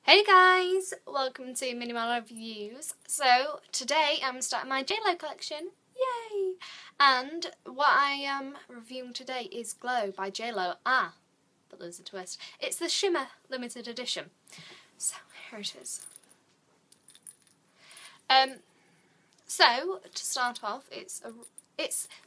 Hey guys, welcome to MinnieMollyReviews. So today I'm starting my JLO collection, yay! And what I am reviewing today is Glow by JLO. But there's a twist. It's the Shimmer limited edition. So here it is. So to start off, it's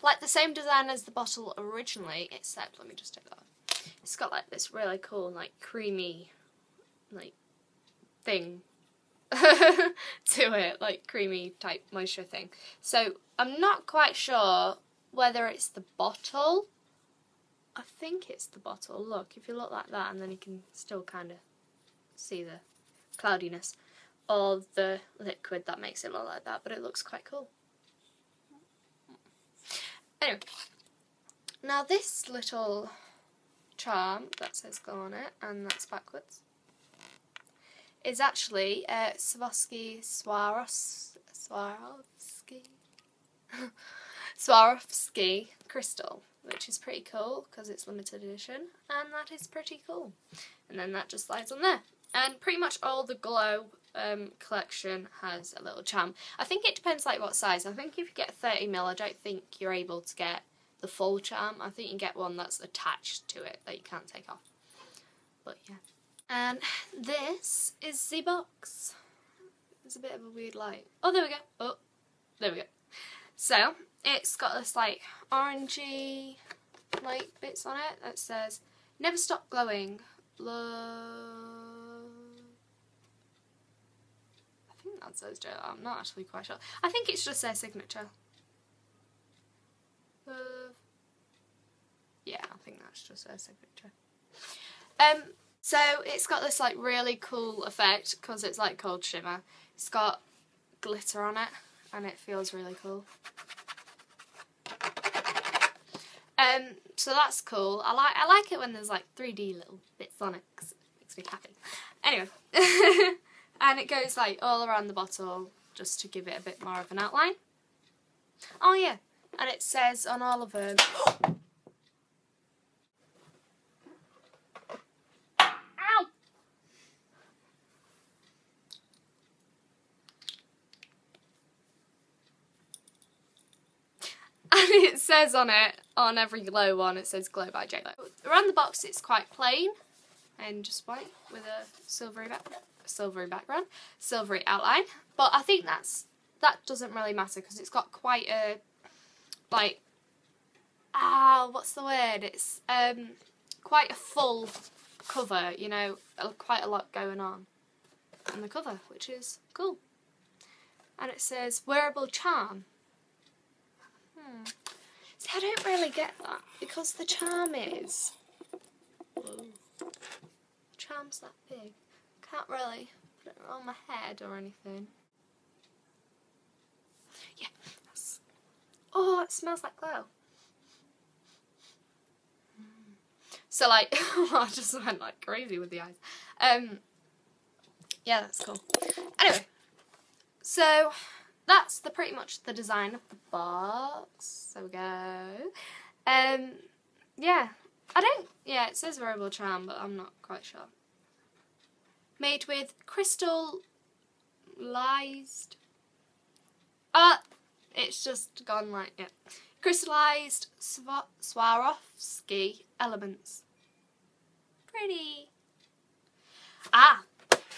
like the same design as the bottle originally, except let me just take that off. It's got like this really cool, like creamy, like thing to it, like creamy type moisture thing. So I'm not quite sure whether it's the bottle. I think it's the bottle. Look, if you look like that, and then you can still kind of see the cloudiness, or the liquid that makes it look like that, but it looks quite cool. Anyway, now this little charm that says Glow on it, and that's backwards, is actually Swarovski crystal, which is pretty cool because it's limited edition, and that is pretty cool. And then that just slides on there. And pretty much all the Glow collection has a little charm. I think it depends like what size. I think if you get 30ml, I don't think you're able to get the full charm. I think you get one that's attached to it that you can't take off. But yeah. And this is the box. There's a bit of a weird light. Oh, there we go. Oh, there we go. So, it's got this like orangey like bits on it that says, "Never stop glowing. Love." I think that says JLO. I'm not actually quite sure. I think it's just their signature. Love. Yeah, I think that's just their signature. So it's got this like really cool effect because it's like cold shimmer. It's got glitter on it and it feels really cool. So that's cool. I like it when there's like 3D little bits on it because it makes me happy. Anyway, and it goes like all around the bottle just to give it a bit more of an outline. Oh yeah, and it says on all of them. And it says on it, on every Glow one, it says Glow by JLO. Around the box it's quite plain and just white with a silvery background, silvery outline. But I think that doesn't really matter because it's got quite a, like, what's the word? It's quite a full cover, you know, quite a lot going on the cover, which is cool. And it says wearable charm. See, I don't really get that because the charm is... Whoa. The charm's that big. Can't really put it on my head or anything. Yeah. Oh, it smells like Glow. So like, I just went like crazy with the eyes. Yeah, that's cool. Anyway, so that's pretty much the design of the box. There we go. Yeah, yeah, it says wearable charm, but I'm not quite sure. Made with crystallized. It's just gone like, yeah. Crystallized Swarovski elements. Pretty.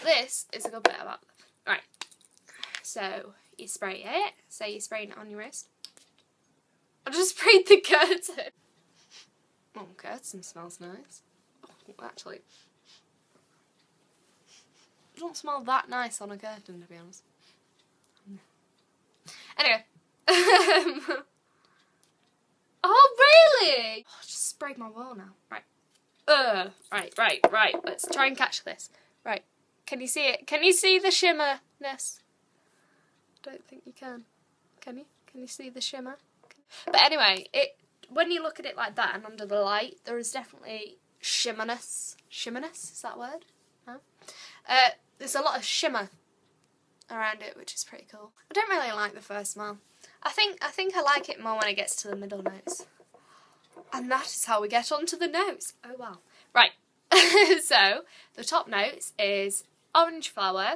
This is a good bit about them. Right. So you spray it. Say you're spraying it on your wrist. I just sprayed the curtain. Oh, curtain smells nice. Oh, actually, it doesn't smell that nice on a curtain, to be honest. Anyway. Oh, really? Oh, I just sprayed my wall now. Right. Right. Let's try and catch this. Right. Can you see it? Can you see the shimmerness? Don't think you can. Can you? Can you see the shimmer? But anyway, when you look at it like that and under the light, there is definitely shimmerness. Shimmerness, is that a word? No? There's a lot of shimmer around it, which is pretty cool. I don't really like the first smell. I think I like it more when it gets to the middle notes. And that is how we get onto the notes. Oh wow. Right. So the top notes is orange flower,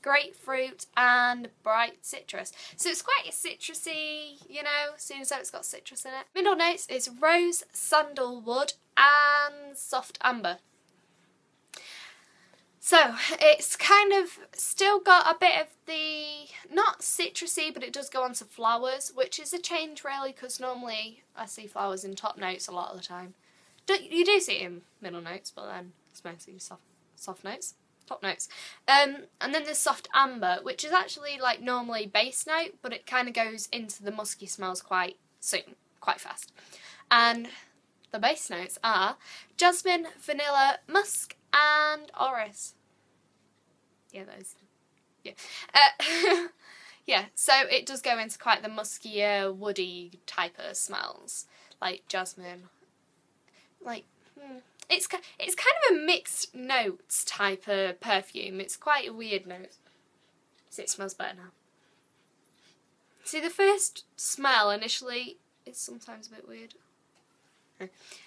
grapefruit and bright citrus. So it's quite a citrusy, you know, seems though it's got citrus in it. Middle notes is rose, sandalwood and soft amber. So it's kind of still got a bit of the, not citrusy, but it does go on to flowers, which is a change really, because normally I see flowers in top notes a lot of the time. You do see it in middle notes, but then it's mostly soft notes, top notes. And then there's soft amber, which is actually like normally base note, but it kind of goes into the musky smells quite soon, quite fast. And the base notes are jasmine, vanilla, musk and orris. Yeah, those. Yeah. Yeah, so it does go into quite the muskier, woody type of smells, like jasmine. Like, it's kind of a mixed notes type of perfume. It's quite a weird note. See, it smells better now. See, the first smell initially is sometimes a bit weird.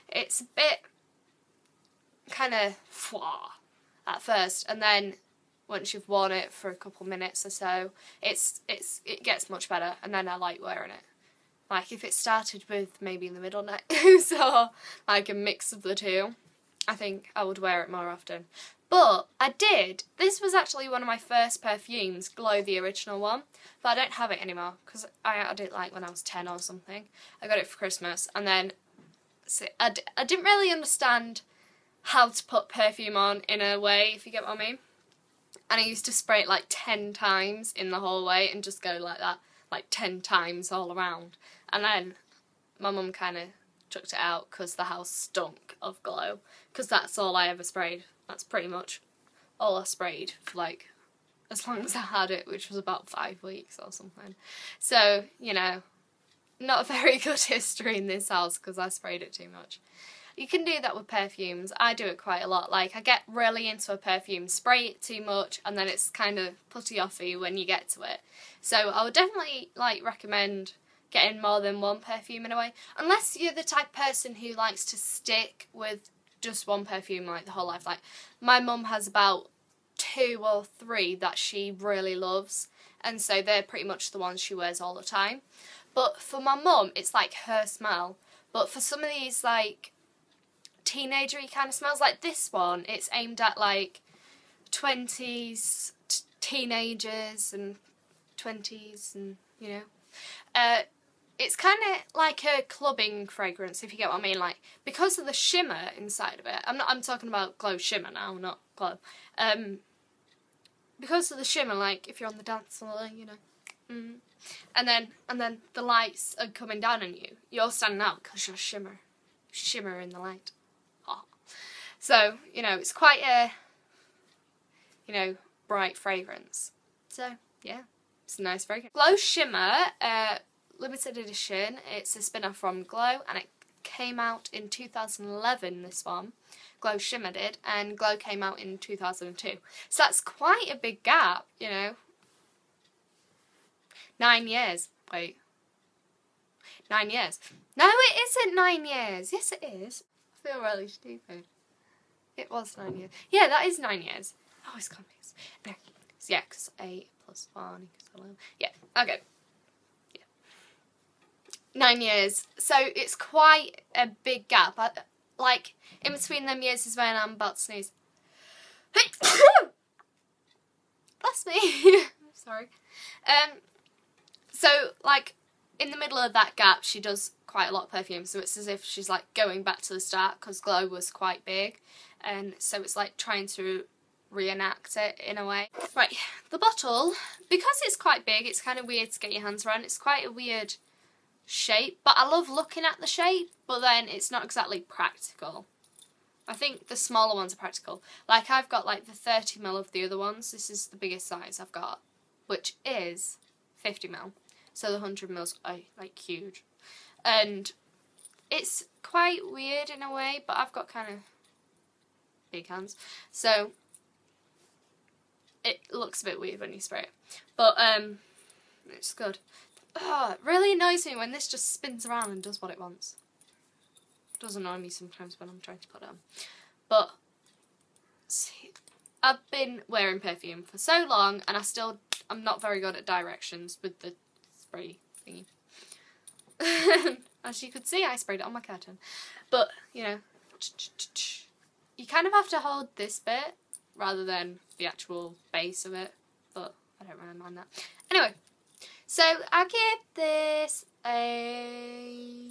It's a bit kind of fwa at first, and then once you've worn it for a couple minutes or so, it gets much better, and then I like wearing it. Like if it started with maybe in the middle notes or like a mix of the two, I think I would wear it more often. But I did. This was actually one of my first perfumes, Glow, the original one, but I don't have it anymore because I had it like when I was 10 or something. I got it for Christmas, and then I didn't really understand how to put perfume on in a way, if you get what I mean. And I used to spray it like 10 times in the whole way and just go like that, like 10 times all around. And then my mum kind of chucked it out because the house stunk of Glow, because that's all I ever sprayed. That's pretty much all I sprayed for like as long as I had it, which was about 5 weeks or something. So, you know, not a very good history in this house because I sprayed it too much. You can do that with perfumes. I do it quite a lot. Like, I get really into a perfume, spray it too much, and then it's kind of putty-offy when you get to it. So I would definitely, like, recommend getting more than one perfume in a way. Unless you're the type of person who likes to stick with just one perfume, like, the whole life. Like, my mum has about 2 or 3 that she really loves, and so they're pretty much the ones she wears all the time. But for my mum, it's, like, her smell. But for some of these, like, teenagery kind of smells, like this one, it's aimed at like 20s teenagers and 20s, and you know, it's kind of like a clubbing fragrance, if you get what I mean. Like, because of the shimmer inside of it, I'm talking about Glow Shimmer now, not Glow. Because of the shimmer, like if you're on the dance floor, you know, and then the lights are coming down on you, you're standing out because you're shimmer in the light. So, you know, it's quite a, you know, bright fragrance. So, yeah, it's a nice fragrance. Glow Shimmer, limited edition. It's a spin-off from Glow, and it came out in 2011, this one. Glow Shimmer did, and Glow came out in 2002. So that's quite a big gap, you know. 9 years. Wait. 9 years. No, it isn't 9 years. Yes, it is. I feel really stupid. It was 9 years. Yeah, that is 9 years. I was confused. No. Yeah, because 8 plus 1 equals 11. Yeah, okay. Yeah. 9 years. So it's quite a big gap. Like, in between them years is when I'm about to sneeze. Bless me. Sorry. So, like, in the middle of that gap, she does quite a lot of perfume, so it's as if she's like going back to the start, because Glow was quite big, and so it's like trying to reenact it in a way. Right, the bottle, because it's quite big, it's kind of weird to get your hands around. It's quite a weird shape, but I love looking at the shape, but then it's not exactly practical. I think the smaller ones are practical. Like, I've got like the 30ml of the other ones. This is the biggest size I've got, which is 50ml. So the 100ml are like huge. And it's quite weird in a way, but I've got kind of big hands. So it looks a bit weird when you spray it. But it's good. Oh, it really annoys me when this just spins around and does what it wants. It does annoy me sometimes when I'm trying to put it on. But see, I've been wearing perfume for so long and I'm not very good at directions with the spray thingy. As you could see, I sprayed it on my curtain. But, you know, you kind of have to hold this bit rather than the actual base of it. But I don't really mind that. Anyway, so I give this a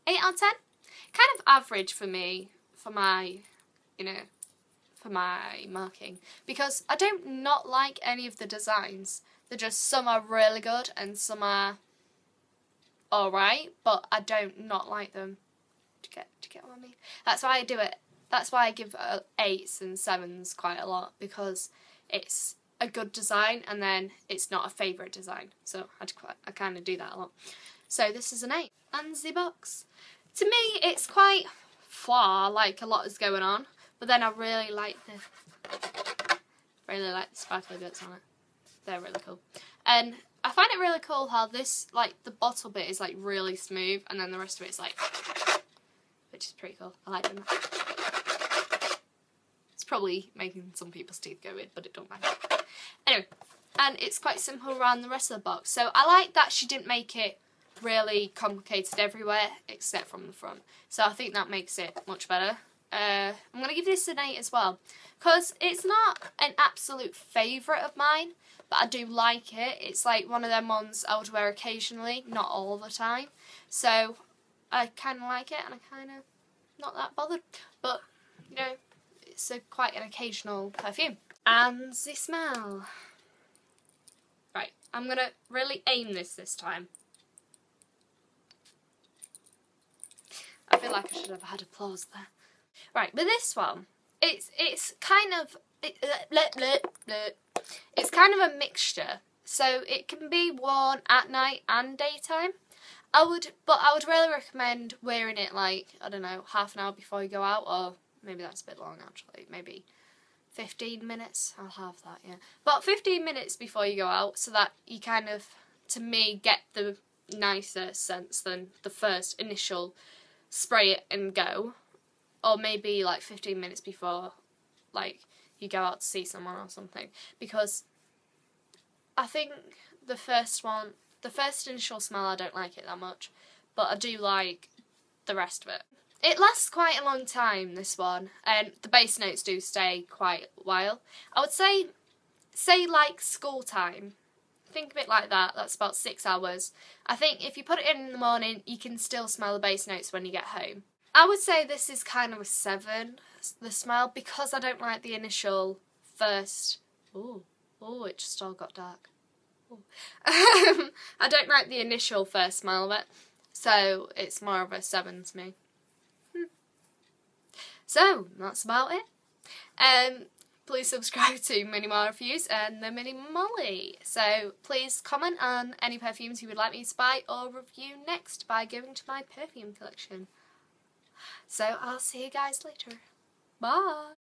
8 out of 10. Kind of average for me, for my, you know, for my marking. Because I don't not like any of the designs. They're just, some are really good and some are alright, but I don't not like them. Do you get what I mean? That's why I do it. That's why I give 8s and 7s quite a lot, because it's a good design and then it's not a favourite design. So I kind of do that a lot. So this is an 8. And the box. To me, it's quite far, like a lot is going on, but then I really like the sparkly bits on it. They're really cool. And I find it really cool how this, like, the bottle bit is like really smooth and then the rest of it is like, which is pretty cool. I like them. It's probably making some people's teeth go weird, but it don't matter. Anyway, and it's quite simple around the rest of the box. So I like that she didn't make it really complicated everywhere except from the front. So I think that makes it much better. I'm going to give this an 8 as well, because it's not an absolute favourite of mine, but I do like it. It's like one of them ones I would wear occasionally, not all the time. So I kind of like it and I kind of not that bothered. But, you know, it's quite an occasional perfume. And the smell. Right, I'm going to really aim this time. I feel like I should have had applause there. Right, but this one, it's kind of it's kind of a mixture. So it can be worn at night and daytime. I would really recommend wearing it like, I don't know, half an hour before you go out, or maybe that's a bit long actually, maybe 15 minutes. I'll have that, yeah. But 15 minutes before you go out, so that you kind of, to me, get the nicer scents than the first initial spray it and go. Or maybe like 15 minutes before, like, you go out to see someone or something. Because I think the first initial smell, I don't like it that much. But I do like the rest of it. It lasts quite a long time, this one. And the base notes do stay quite a while. I would say like school time. Think of it like that. That's about 6 hours. I think if you put it in the morning, you can still smell the base notes when you get home. I would say this is kind of a 7, the smell, because I don't like the initial first... Ooh, it just all got dark. I don't like the initial first smell of it, so it's more of a 7 to me. So, that's about it. Please subscribe to MinnieMollyReviews and the Minnie Molly. So please comment on any perfumes you would like me to buy or review next by going to my perfume collection. So I'll see you guys later. Bye!